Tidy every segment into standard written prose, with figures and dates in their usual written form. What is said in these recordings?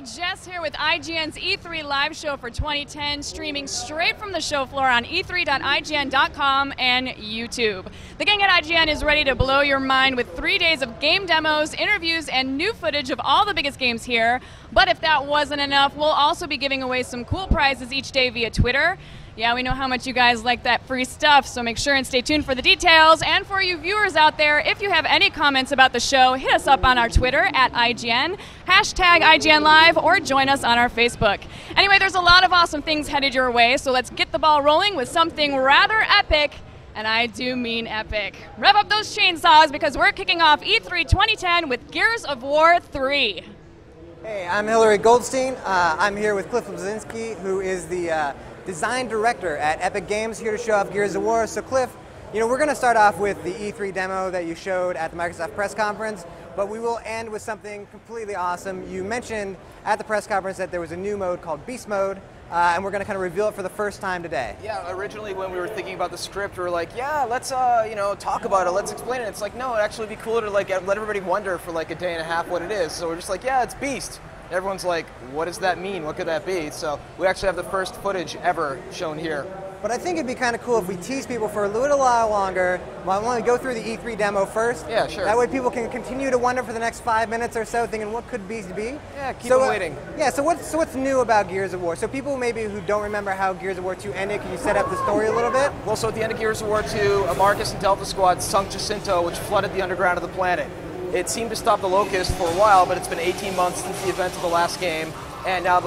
Jess here with IGN's E3 live show for 2010, streaming straight from the show floor on e3.ign.com and YouTube. The gang at IGN is ready to blow your mind with 3 days of game demos, interviews, and new footage of all the biggest games here. But if that wasn't enough, we'll also be giving away some cool prizes each day via Twitter. Yeah, we know how much you guys like that free stuff, so make sure and stay tuned for the details. And for you viewers out there, if you have any comments about the show, hit us up on our Twitter at IGN, hashtag IGN Live, or join us on our Facebook. Anyway, there's a lot of awesome things headed your way, so let's get the ball rolling with something rather epic, and I do mean epic. Rev up those chainsaws because we're kicking off E3 2010 with Gears of War 3. Hey, I'm Hillary Goldstein. I'm here with Cliff Blazinski, who is the design director at Epic Games, here to show off Gears of War. So Cliff, you know, we're going to start off with the E3 demo that you showed at the Microsoft press conference, but we will end with something completely awesome. You mentioned at the press conference that there was a new mode called Beast Mode, and we're going to kind of reveal it for the first time today. Yeah, originally when we were thinking about the script, we were like, yeah, let's you know, talk about it, let's explain it. It's like, no, it'd actually be cooler to like let everybody wonder for like a day and a half what it is. So we're just like, yeah, it's Beast. Everyone's like, what does that mean? What could that be? So we actually have the first footage ever shown here. But I think it'd be kind of cool if we tease people for a little while longer. Well, I want to go through the E3 demo first. Yeah, sure. That way people can continue to wonder for the next 5 minutes or so, thinking what could Beast be? Yeah, keep them waiting. Yeah, so what's new about Gears of War? So people maybe who don't remember how Gears of War 2 ended, can you set up the story a little bit? Well, so at the end of Gears of War 2, Marcus and Delta Squad sunk Jacinto, which flooded the underground of the planet. It seemed to stop the Locust for a while, but it's been 18 months since the event of the last game, and now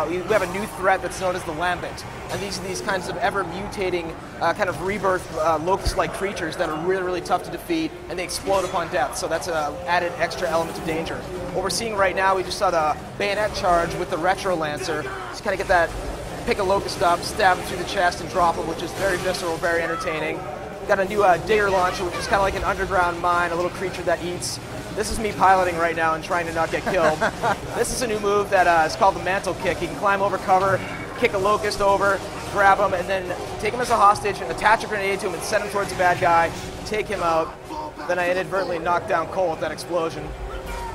we have a new threat that's known as the Lambent. And these are these kinds of ever-mutating, kind of rebirth Locust-like creatures that are really, really tough to defeat, and they explode upon death, so that's an added extra element of danger. What we're seeing right now, we just saw the bayonet charge with the Retro Lancer, just kind of get that, pick a Locust up, stab him through the chest and drop him, which is very visceral, very entertaining. Got a new digger launcher, which is kind of like an underground mine, a little creature that eats. This is me piloting right now and trying to not get killed. This is a new move that is called the mantle kick. You can climb over cover, kick a Locust over, grab him, and then take him as a hostage and attach a grenade to him and send him towards a bad guy, take him out. Then I inadvertently knocked down Cole with that explosion.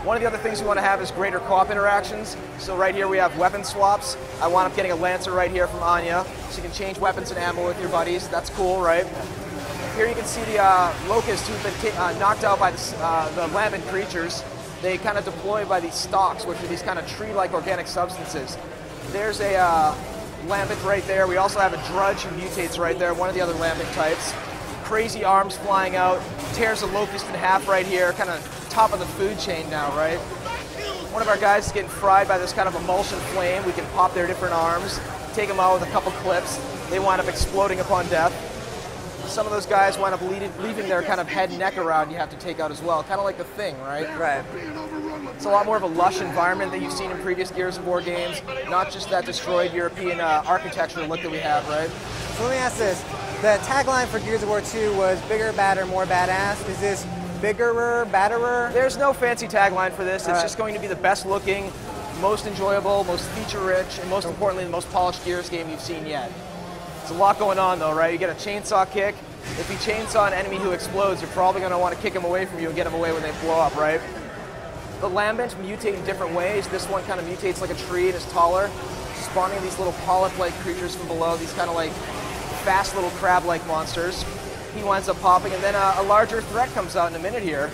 One of the other things we want to have is greater co-op interactions. So right here we have weapon swaps. I wound up getting a Lancer right here from Anya, so you can change weapons and ammo with your buddies. That's cool, right? Here you can see the Locusts who've been knocked out by the Lambent creatures. They kind of deploy by these stalks, which are these kind of tree-like organic substances. There's a Lambent right there. We also have a Drudge who mutates right there, one of the other Lambent types. Crazy arms flying out, tears a Locust in half right here, kind of top of the food chain now, right? One of our guys is getting fried by this kind of emulsion flame. We can pop their different arms, take them out with a couple clips. They wind up exploding upon death. Some of those guys wind up leaving their kind of head and neck around you have to take out as well, kind of like The Thing, right? Right. It's a lot more of a lush environment that you've seen in previous Gears of War games, not just that destroyed European architecture look that we have, right? So let me ask this. The tagline for Gears of War 2 was bigger, badder, more badass. Is this biggerer, badderer? There's no fancy tagline for this. It's just going to be the best looking, most enjoyable, most feature rich, and most importantly, the most polished Gears game you've seen yet. There's a lot going on though, right? You get a chainsaw kick. If you chainsaw an enemy who explodes, you're probably going to want to kick him away from you and get him away when they blow up, right? The Lambent mutate in different ways. This one kind of mutates like a tree and is taller, spawning these little polyp-like creatures from below, these kind of like fast little crab-like monsters. He winds up popping, and then a larger threat comes out in a minute here,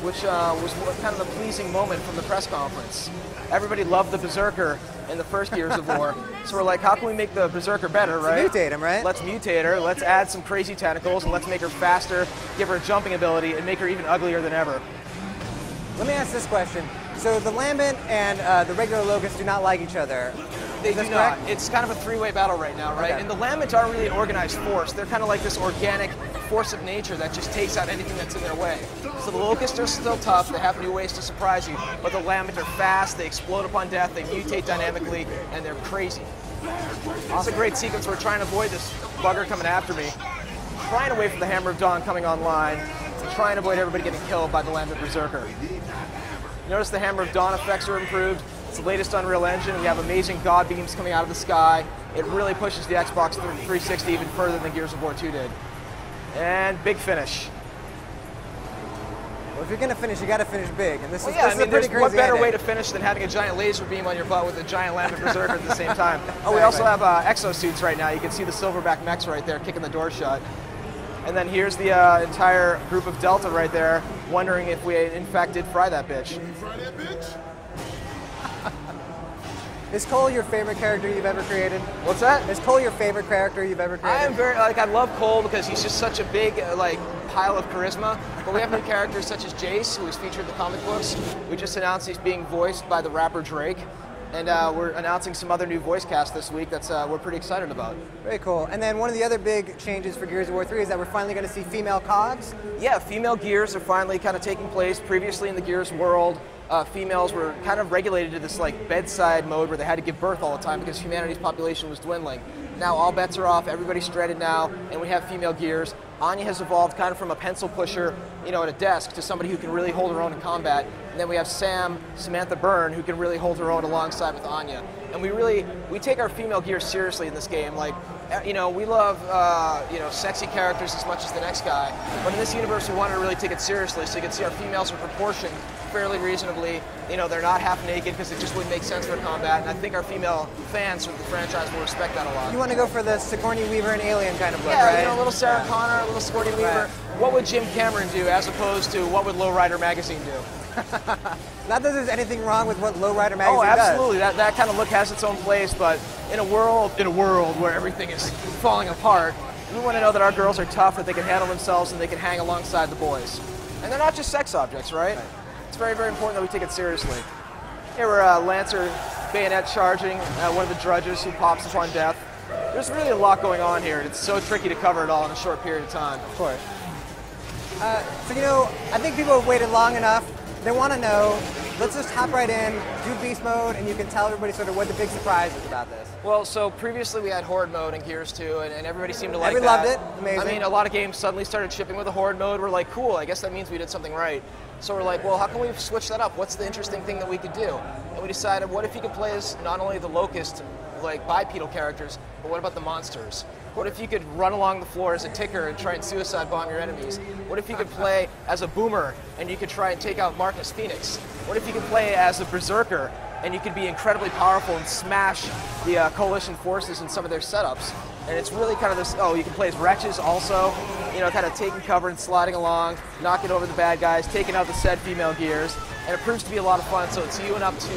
which was kind of the pleasing moment from the press conference. Everybody loved the Berserker in the first Gears of War, so we're like, how can we make the Berserker better, right? Let's mutate him, right? Let's mutate her, let's add some crazy tentacles, and let's make her faster, give her a jumping ability, and make her even uglier than ever. Let me ask this question. So the Lambent and the regular Locust do not like each other. They do not. It's kind of a three-way battle right now, right? Okay. And the Lambent aren't really an organized force. They're kind of like this organic force of nature that just takes out anything that's in their way. So the Locusts are still tough. They have new ways to surprise you. But the Lambent are fast. They explode upon death. They mutate dynamically, and they're crazy. It's a great sequence. We're trying to avoid this bugger coming after me. Trying to wait for the Hammer of Dawn coming online. And trying to avoid everybody getting killed by the Lambent Berserker. Notice the Hammer of Dawn effects are improved. It's the latest Unreal Engine. We have amazing God beams coming out of the sky. It really pushes the Xbox 360 even further than Gears of War 2 did. And big finish. Well, if you're gonna finish, you gotta finish big, and this Well, is yeah, this I is mean, a pretty there's what crazy better way ending. to finish than having a giant laser beam on your butt with a giant lambent berserker at the same time. Oh, we also have exosuits right now. You can see the silverback mechs right there kicking the door shut. And then here's the entire group of Delta right there, wondering if we in fact did fry that bitch. Fry that bitch? Is Cole your favorite character you've ever created? What's that? Is Cole your favorite character you've ever created? I am very, I love Cole because he's just such a big, pile of charisma. But we have new characters such as Jace, who is featured in the comic books. We just announced he's being voiced by the rapper Drake. And we're announcing some other new voice cast this week that's we're pretty excited about. Very cool. And then one of the other big changes for Gears of War 3 is that we're finally going to see female cogs. Yeah, female Gears are finally kind of taking place. Previously in the Gears world, females were kind of regulated to this bedside mode where they had to give birth all the time because humanity's population was dwindling. Now all bets are off, everybody's stranded now, and we have female Gears. Anya has evolved kind of from a pencil pusher, at a desk to somebody who can really hold her own in combat. And then we have Samantha Byrne, who can really hold her own alongside with Anya. And we take our female Gears seriously in this game. We love, sexy characters as much as the next guy. But in this universe, we wanted to really take it seriously. So you can see our females are proportioned fairly reasonably. They're not half naked because it just wouldn't make sense for combat. And I think our female fans of the franchise will respect that a lot. You want to go for the Sigourney Weaver and Alien kind of look, yeah, right? A little Sarah Connor, a little Sigourney Weaver. Right. What would Jim Cameron do as opposed to what would Lowrider Magazine do? Not that there's anything wrong with what Lowrider Magazine Oh, absolutely. does. That kind of look has its own place, but in a world where everything is falling apart, we want to know that our girls are tough, that they can handle themselves, and they can hang alongside the boys. And they're not just sex objects, right? It's very, very important that we take it seriously. Here we're Lancer bayonet charging one of the drudges who pops upon death. There's really a lot going on here. It's so tricky to cover it all in a short period of time. Of course. I think people have waited long enough. They want to know. Let's just hop right in, do beast mode, and you can tell everybody sort of what the big surprise is about this. Well, so previously we had Horde mode in Gears 2, and everybody seemed to like that. Everybody loved it. Amazing. I mean, a lot of games suddenly started shipping with a Horde mode. We're like, cool, I guess that means we did something right. So we're like, well, how can we switch that up? What's the interesting thing that we could do? And we decided, what if you could play as not only the Locust, bipedal characters, but what about the monsters? What if you could run along the floor as a ticker and try and suicide bomb your enemies? What if you could play as a boomer and you could try and take out Marcus Phoenix? What if you could play as a berserker and you could be incredibly powerful and smash the coalition forces in some of their setups? And it's really kind of this, you can play as wretches also, kind of taking cover and sliding along, knocking over the bad guys, taking out the said female Gears. And it proves to be a lot of fun, so it's you and up to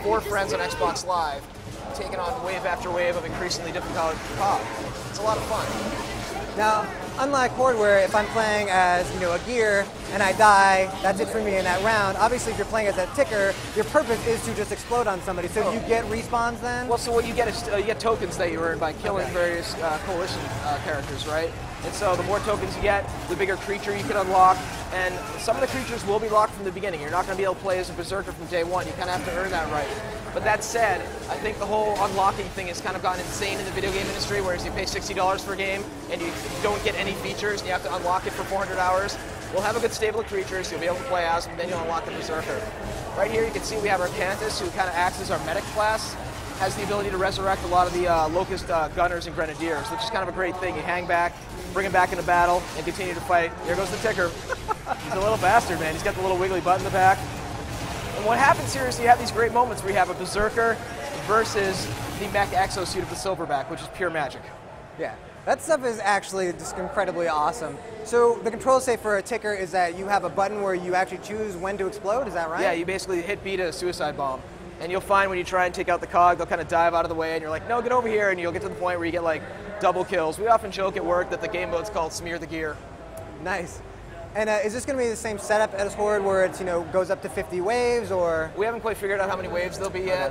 4 friends on Xbox Live, taking on wave after wave of increasingly difficult COD. It's a lot of fun. Now, unlike Horde, where if I'm playing as a gear and I die, that's it for me in that round. Obviously, if you're playing as a ticker, your purpose is to just explode on somebody. So do you get respawns then? Well, so what you get is you get tokens that you earn by killing various coalition characters, right? And so the more tokens you get, the bigger creature you can unlock. And some of the creatures will be locked from the beginning. You're not going to be able to play as a berserker from day one. You kind of have to earn that right. But that said, I think the whole unlocking thing has kind of gone insane in the video game industry, whereas you pay $60 for a game and you don't get any features and you have to unlock it for 400 hours. We'll have a good stable of creatures you'll be able to play as, and then you'll unlock the berserker. Right here you can see we have our Cantus, who kind of acts as our medic class, has the ability to resurrect a lot of the Locust gunners and grenadiers, which is kind of a great thing. You hang back, bring him back into battle, and continue to fight. Here goes the ticker. He's a little bastard, man. He's got the little wiggly butt in the back. And what happens here is you have these great moments where you have a berserker versus the mech exosuit of the Silverback, which is pure magic. Yeah, that stuff is actually just incredibly awesome. So the control, say, for a ticker is that you have a button where you actually choose when to explode, is that right? Yeah, you basically hit B to suicide bomb. And you'll find when you try and take out the cog, they'll kind of dive out of the way, and you're like, no, get over here, and you'll get to the point where you get double kills. We often joke at work that the game mode's called Smear the Gear. Nice. And is this going to be the same setup as Horde, where it's goes up to 50 waves, or? We haven't quite figured out how many waves there'll be yet.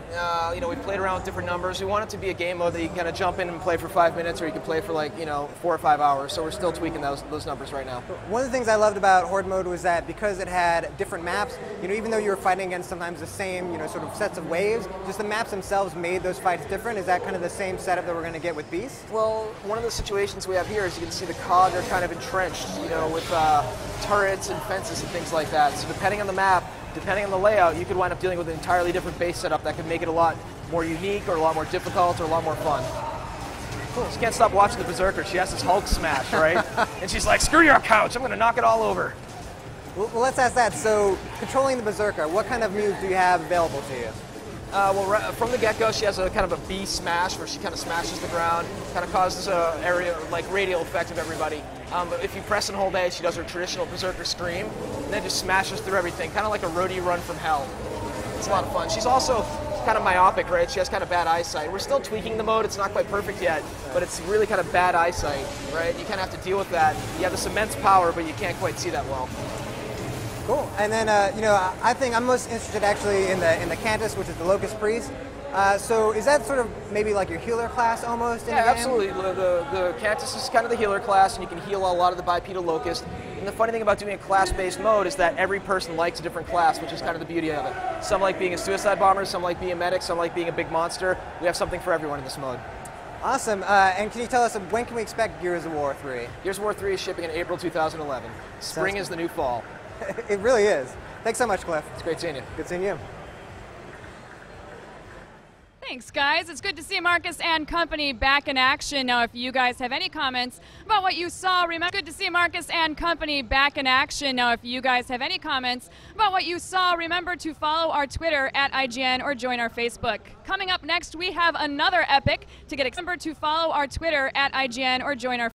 We've played around with different numbers. We want it to be a game mode that you can kind of jump in and play for 5 minutes, or you can play for 4 or 5 hours. So we're still tweaking those numbers right now. One of the things I loved about Horde mode was that because it had different maps, even though you were fighting against sometimes the same, sort of sets of waves, just the maps themselves made those fights different. Is that kind of the same setup that we're going to get with Beast? Well, one of the situations we have here is you can see the cog are kind of entrenched, with turrets and fences and things like that. So depending on the map, depending on the layout, you could wind up dealing with an entirely different base setup that could make it a lot more unique or a lot more difficult or a lot more fun. Cool. She can't stop watching the Berserker. She has this Hulk smash, right? And she's like, screw your couch, I'm going to knock it all over. Well, let's ask that. So, controlling the Berserker, what kind of moves do you have available to you? From the get-go, she has a kind of a B smash where she kind of smashes the ground, kind of causes a area like radial effect of everybody. But if you press and hold A, she does her traditional Berserker scream, and then just smashes through everything, kind of like a roadie run from hell. It's a lot of fun. She's also kind of myopic, right? She has kind of bad eyesight. We're still tweaking the mode. It's not quite perfect yet, but it's really kind of bad eyesight, right? You kind of have to deal with that. You have this immense power, but you can't quite see that well. Cool. And then, I think I'm most interested actually in the Cantus, which is the Locust Priest. So is that sort of maybe like your healer class almost? Yeah, absolutely. The Cantus is kind of the healer class, and you can heal a lot of the bipedal Locust. And the funny thing about doing a class-based mode is that every person likes a different class, which is kind of the beauty of it. Some like being a suicide bomber, some like being a medic, some like being a big monster. We have something for everyone in this mode. Awesome. And can you tell us when can we expect Gears of War 3? Gears of War 3 is shipping in April 2011. Spring is the new fall. It really is. Thanks so much, Cliff. It's great seeing you. Good seeing you. Thanks, guys. It's good to see Marcus and company back in action. Now, if you guys have any comments about what you saw, remember, good to see Marcus and company back in action. Now, if you guys have any comments about what you saw, remember to follow our Twitter at IGN or join our Facebook. Coming up next, we have another epic to get. Remember to follow our Twitter at IGN or join our